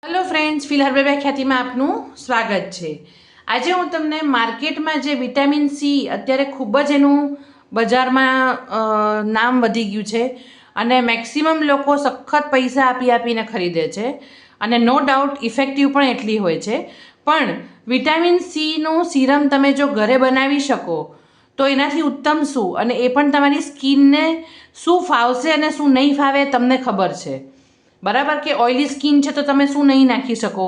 Hello friends, feel herbal by ખ્યાતિમાં આપનું સ્વાગત છે। આજે હું તમને માર્કેટમાં જે વિટામિન સી અત્યારે ખૂબ જ એનું બજારમાં નામ વધી ગયું છે અને મેક્સિમમ લોકો સખત પૈસા આપીને ખરીદે છે અને નો ડાઉટ ઇફેક્ટિવ પણ એટલી હોય છે। પણ વિટામિન સીનું સિરમ તમે જો ઘરે બનાવી શકો તો એનાથી ઉત્તમ શું, અને એ પણ તમારી સ્કિનને શું ફાવશે અને શું નહીં ફાવે તમને ખબર છે, બરાબર? કે ઓઇલી સ્કિન છે તો તમે શું નહીં નાખી શકો,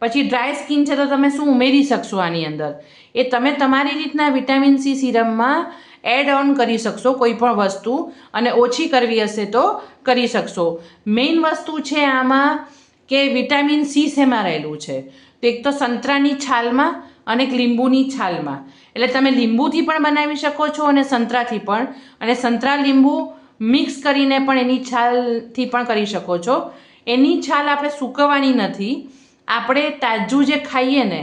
પછી ડ્રાય સ્કિન છે તો તમે શું ઉમેરી શકશો આની અંદર, એ તમે તમારી રીતના વિટામિન સી સિરમમાં એડ ઓન કરી શકશો કોઈ પણ વસ્તુ, અને ઓછી કરવી હશે તો કરી શકશો। મેઇન વસ્તુ છે આમાં કે વિટામિન સી શેમાં રહેલું છે, તો એક તો સંતરાની છાલમાં અને એક લીંબુની છાલમાં, એટલે તમે લીંબુથી પણ બનાવી શકો છો અને સંતરાથી પણ, અને સંતરા લીંબુ મિક્સ કરીને પણ એની છાલથી પણ કરી શકો છો। એની છાલ આપણે સૂકવવાની નથી, આપણે તાજું જે ખાઈએ ને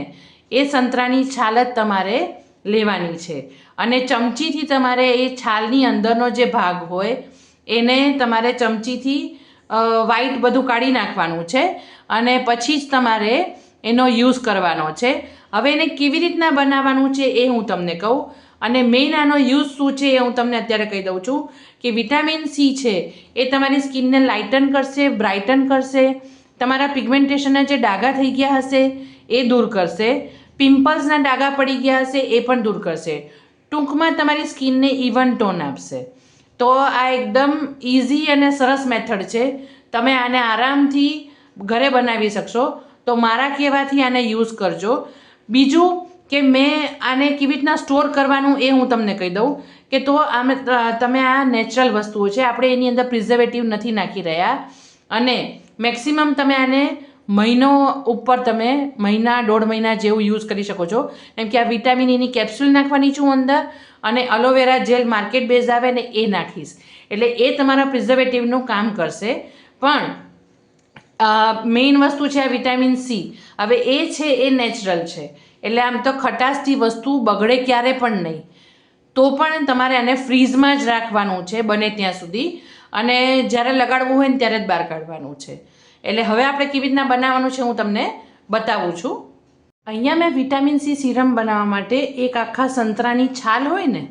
એ સંતરાની છાલ જ તમારે લેવાની છે, અને ચમચીથી તમારે એ છાલની અંદરનો જે ભાગ હોય એને તમારે ચમચીથી વ્હાઈટ બધું કાઢી નાખવાનું છે અને પછી જ તમારે એનો યુઝ કરવાનો છે। હવે એને કેવી રીતના બનાવવાનું છે એ હું તમને કહું, અને મેઇન આનો યુઝ શું છે એ હું તમને અત્યારે કહી દઉં છું કે વિટામિન સી છે એ તમારી સ્કિનને લાઇટન કરશે, બ્રાઇટન કરશે, તમારા પિગમેન્ટેશનના જે ડાઘા થઈ ગયા હશે એ દૂર કરશે, પિમ્પલ્સના ડાઘા પડી ગયા હશે એ પણ દૂર કરશે, ટૂંકમાં તમારી સ્કિનને ઇવન ટોન આપશે। તો આ એકદમ ઇઝી અને સરસ મેથડ છે, તમે આને આરામથી ઘરે બનાવી શકશો। તો મારા કહેવાથી આને યુઝ કરજો। બીજું કે મેં આને કેવી રીતના સ્ટોર કરવાનું એ હું તમને કહી દઉં કે તો તમે આ નેચરલ વસ્તુઓ છે, આપણે એની અંદર પ્રિઝર્વેટિવ નથી નાખી રહ્યા, અને મેક્સિમમ તમે આને મહિનો ઉપર તમે મહિના 1.5 મહિના જેવું યુઝ કરી શકો છો, કેમ કે આ વિટામિન એની કેપ્સ્યુલ નાખવાની છું અંદર, અને એલોવેરા જેલ માર્કેટ બેઝ આવે ને એ નાખીશ, એટલે એ તમારા પ્રિઝર્વેટિવનું કામ કરશે। પણ મેઇન વસ્તુ છે આ વિટામિન સી, હવે એ છે એ નેચરલ છે, એટલે આમ તો ખટાશથી વસ્તુ બગડે ક્યારે પણ નહીં, તો પણ તમારે આને ફ્રીઝમાં જ રાખવાનું છે બને ત્યાં સુધી, અને જ્યારે લગાડવું હોય ને ત્યારે જ બહાર કાઢવાનું છે। એટલે હવે આપણે કેવી રીતના બનાવવાનું છે હું તમને બતાવું છું। અહીંયા મેં વિટામિન સી સિરમ બનાવવા માટે એક આખા સંતરાની છાલ હોય ને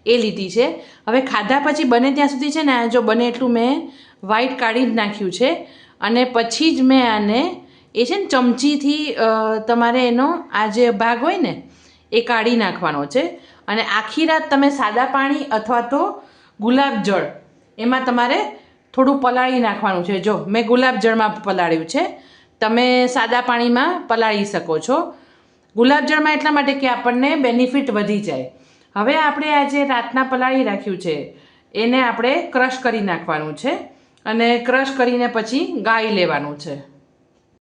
એ લીધી છે। હવે ખાધા પછી બને ત્યાં સુધી છે ને જો બને એટલું મેં વ્હાઈટ કાઢી જ નાખ્યું છે, અને પછી જ મેં આને એ છે ને ચમચીથી તમારે એનો આ જે ભાગ હોય ને એ કાઢી નાખવાનો છે, અને આખી રાત તમે સાદા પાણી અથવા તો ગુલાબ જળ એમાં તમારે થોડું પલાળી નાખવાનું છે। જો મેં ગુલાબ જળમાં પલાળ્યું છે, તમે સાદા પાણીમાં પલાળી શકો છો। ગુલાબ જળમાં એટલા માટે કે આપણને બેનિફિટ વધી જાય। હવે આપણે આ જે રાતના પલાળી રાખ્યું છે એને આપણે ક્રશ કરી નાખવાનું છે, અને ક્રશ કરીને પછી ગાળી લેવાનું છે।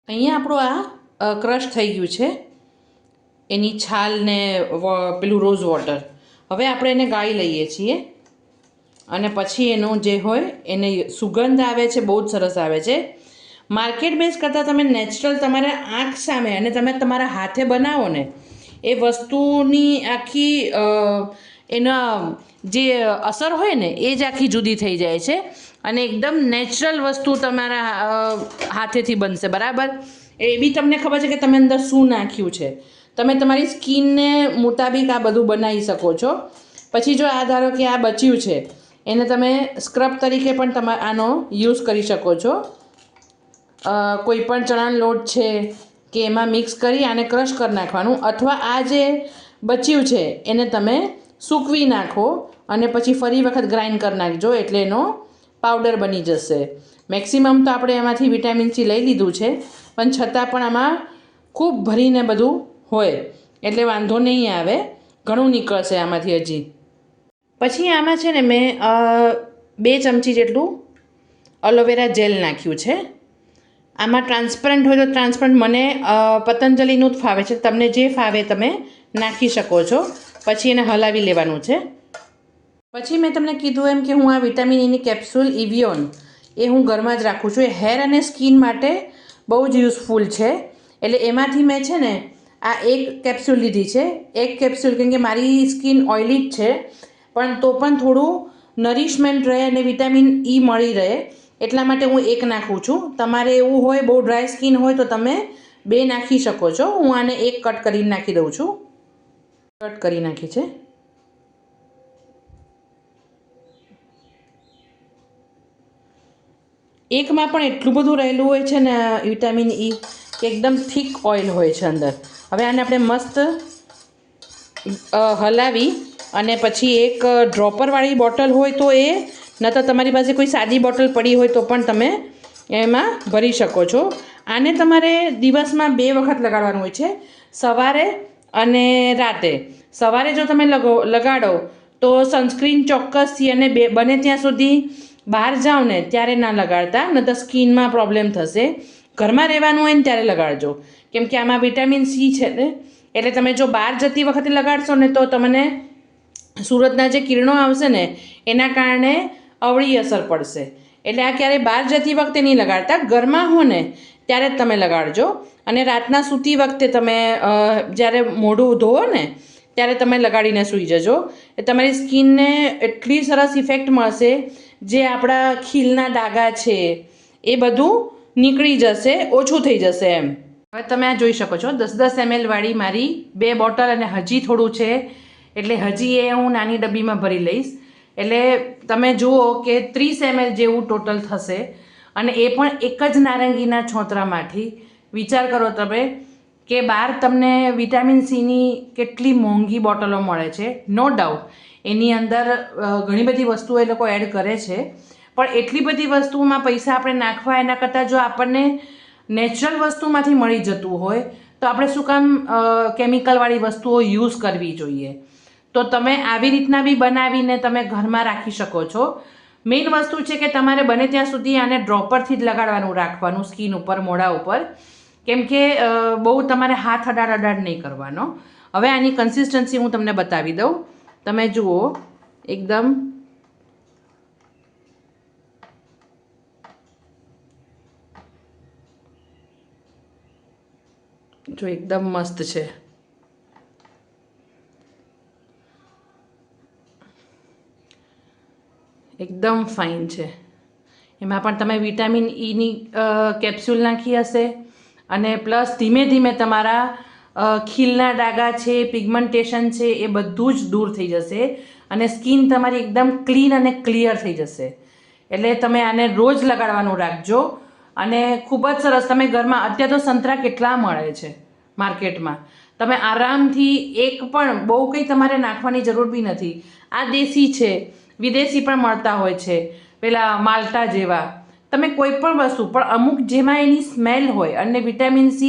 અહીંયા આપણું આ ક્રશ થઈ ગયું છે, એની છાલ ને પેલું રોઝ વોટર। હવે આપણે એને ગાળી લઈએ છીએ, અને પછી એનું જે હોય એને સુગંધ આવે છે, બહુ જ સરસ આવે છે। માર્કેટ બેઝ કરતાં તમે નેચરલ તમારા આંખ સામે અને તમે તમારા હાથે બનાવો ને એ વસ્તુની આખી એના જે અસર હોય ને એ જ આખી જુદી થઈ જાય છે, અને એકદમ નેચરલ વસ્તુ તમારા હાથેથી બનશે, બરાબર? એ બી તમને ખબર છે કે તમે અંદર શું નાખ્યું છે, તમે તમારી સ્કિનને મુતાબિક આ બધું બનાવી શકો છો। પછી જો આ ધારો કે આ બચ્યું છે એને તમે સ્ક્રબ તરીકે પણ તમે આનો યુઝ કરી શકો છો। કોઈ પણ ચણાનો લોટ છે કે એમાં મિક્સ કરી આને ક્રશ કરી નાખવાનું, અથવા આ જે બચ્યું છે એને તમે સૂકવી નાખો અને પછી ફરી વખત ગ્રાઇન્ડ કરી નાખજો, એટલે એનો પાવડર બની જશે। મેક્સિમમ તો આપણે એમાંથી વિટામિન સી લઈ લીધું છે, પણ છતાં પણ આમાં ખૂબ ભરીને બધું હોય એટલે વાંધો નહીં આવે, ઘણું નીકળશે આમાંથી હજી। પછી આમાં છે ને મેં 2 ચમચી જેટલું એલોવેરા જેલ નાખ્યું છે। આમાં ટ્રાન્સપરન્ટ હોય તો ટ્રાન્સપરન્ટ, મને પતંજલિનું જ ફાવે છે, તમને જે ફાવે તમે નાખી શકો છો। પછી એને હલાવી લેવાનું છે। પછી મેં તમને કીધું એમ કે હું આ વિટામિન ઈની કેપ્સ્યુલ ઇવિયોન એ હું ઘરમાં જ રાખું છું, એ હેર અને સ્કિન માટે બહુ જ યુઝફુલ છે। એટલે એમાંથી મેં છે ને આ એક કેપ્સ્યુલ લીધી છે, એક કેપ્સ્યુલ, કેમ કે મારી સ્કિન ઓઇલી જ છે, પણ તો પણ થોડું નરિશમેન્ટ રહે અને વિટામિન ઈ મળી રહે એટલા માટે હું 1 નાખું છું. તમારે એવું હોય બહુ ડ્રાય સ્કિન હોય તો તમે 2 નાખી શકો છો. હું આને 1 કટ કરીને નાખી દઉં છું. કટ કરી નાખી છે. એકમાં પણ એટલું બધું રહેલું હોય છે ને વિટામિન E કે એકદમ થીક ઓઇલ હોય છે અંદર. હવે આને આપણે મસ્ત હલાવી અને પછી એક ડ્રોપરવાળી બોટલ હોય તો એ, ન તો તમારી પાસે કોઈ સાદી બોટલ પડી હોય તો પણ તમે એમાં ભરી શકો છો. આને તમારે દિવસમાં 2 વખત લગાડવાનું હોય છે, સવારે અને રાતે. સવારે જો તમે લગાડો તો સનસ્ક્રીન ચોક્કસથી, અને બને ત્યાં સુધી બહાર જાઓ ને ત્યારે ના લગાડતા, ન તો સ્કિનમાં પ્રોબ્લેમ થશે. ઘરમાં રહેવાનું હોય ને ત્યારે લગાડજો, કેમ કે આમાં વિટામિન C છે ને, એટલે તમે જો બહાર જતી વખતે લગાડશો ને તો તમને સૂરજના જે કિરણો આવશે ને એના કારણે અવળી અસર પડશે. એટલે આ ક્યારેય બહાર જતી વખતે નહીં લગાડતા, ઘરમાં હો ને ત્યારે જ તમે લગાડજો. અને રાતના સૂતી વખતે તમે જ્યારે મોઢું ધોવો ને ત્યારે તમે લગાડીને સૂઈ જજો. એ તમારી સ્કિનને એટલી સરસ ઇફેક્ટ મળશે, જે આપણા ખીલના ડાઘા છે એ બધું નીકળી જશે, ઓછું થઈ જશે એમ. હવે તમે આ જોઈ શકો છો 10-10 ml વાળી મારી 2 બોટલ, અને હજી થોડું છે એટલે હજી એ હું નાની ડબ્બીમાં ભરી લઈશ. એટલે તમે જુઓ કે 30 ml જેવું ટોટલ થશે, અને એ પણ એક જ નારંગીના છોતરામાંથી. વિચાર કરો તમે કે બહાર તમને વિટામિન Cની કેટલી મોંઘી બોટલો મળે છે. નો ડાઉટ એની અંદર ઘણી બધી વસ્તુઓ એ લોકો એડ કરે છે, પણ એટલી બધી વસ્તુઓમાં પૈસા આપણે નાખવા એના કરતાં જો આપણને નેચરલ વસ્તુમાંથી મળી જતું હોય તો આપણે શું કામ કેમિકલવાળી વસ્તુઓ યુઝ કરવી જોઈએ. તો તમે આવી રીતના બી બનાવીને તમે ઘરમાં રાખી શકો છો. મેઇન વસ્તુ છે કે તમારે બને ત્યાં સુધી આને ડ્રોપરથી જ લગાડવાનું રાખવાનું સ્કિન ઉપર, મોઢા ઉપર, કેમ કે બહુ તમારે હાથ અડાડ નહીં કરવાનો. હવે આની કન્સિસ્ટન્સી હું તમને બતાવી દઉં. તમે જુઓ એકદમ જો એકદમ મસ્ત છે. એકદમ ફાઇન છે. એમાં પણ તમે વિટામિન Eની કેપ્સ્યુલ નાખી હશે, અને પ્લસ ધીમે ધીમે તમારા ખીલના ડાઘા છે, પિગમેન્ટેશન છે, એ બધું જ દૂર થઈ જશે, અને સ્કિન તમારી એકદમ ક્લીન અને ક્લિયર થઈ જશે. એટલે તમે આને રોજ લગાડવાનું રાખજો, અને ખૂબ જ સરસ. તમે ઘરમાં અત્યારે તો સંતરા કેટલા મળે છે માર્કેટમાં, તમે આરામથી એક પણ બહુ કંઈ તમારે નાખવાની જરૂર બી નથી. આ દેશી છે, વિદેશી પણ મળતા હોય છે પેલા માલ્ટા જેવા. તમે કોઈ પણ વસ્તુ, પણ અમુક જેમાં એની સ્મેલ હોય, અને વિટામિન C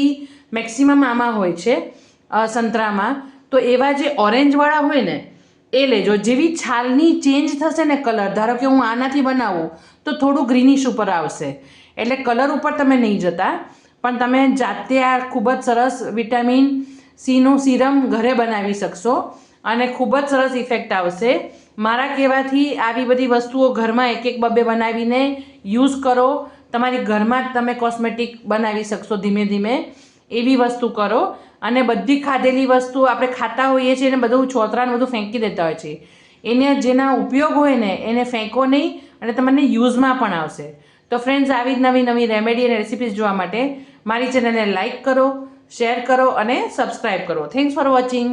મેક્સિમમ આમાં હોય છે સંતરામાં, તો એવા જે ઓરેન્જવાળા હોય ને એ લેજો. જેવી છાલની ચેન્જ થશે ને કલર, ધારો કે હું આનાથી બનાવું તો થોડું ગ્રીનિશ ઉપર આવશે, એટલે કલર ઉપર તમે નહીં જતા, પણ તમે જાતે આ ખૂબ જ સરસ વિટામિન Cનું સિરમ ઘરે બનાવી શકશો, અને ખૂબ જ સરસ ઇફેક્ટ આવશે. મારા કહેવાથી આવી બધી વસ્તુઓ ઘરમાં 1-2 બનાવીને યુઝ કરો. તમારી ઘરમાં જ તમે કોસ્મેટિક બનાવી શકશો ધીમે ધીમે. એવી વસ્તુ કરો. અને બધી ખાધેલી વસ્તુ આપણે ખાતા હોઈએ છીએ ને બધું છોતરાને બધું ફેંકી દેતા હોય છે. એને જેના ઉપયોગ હોય ને એને ફેંકો નહીં, અને તમને યુઝમાં પણ આવશે. તો ફ્રેન્ડ્સ, આવી જ નવી નવી રેમેડી અને રેસિપીઝ જોવા માટે મારી ચેનલને લાઇક કરો, શેર કરો અને સબસ્ક્રાઈબ કરો. Thanks for watching.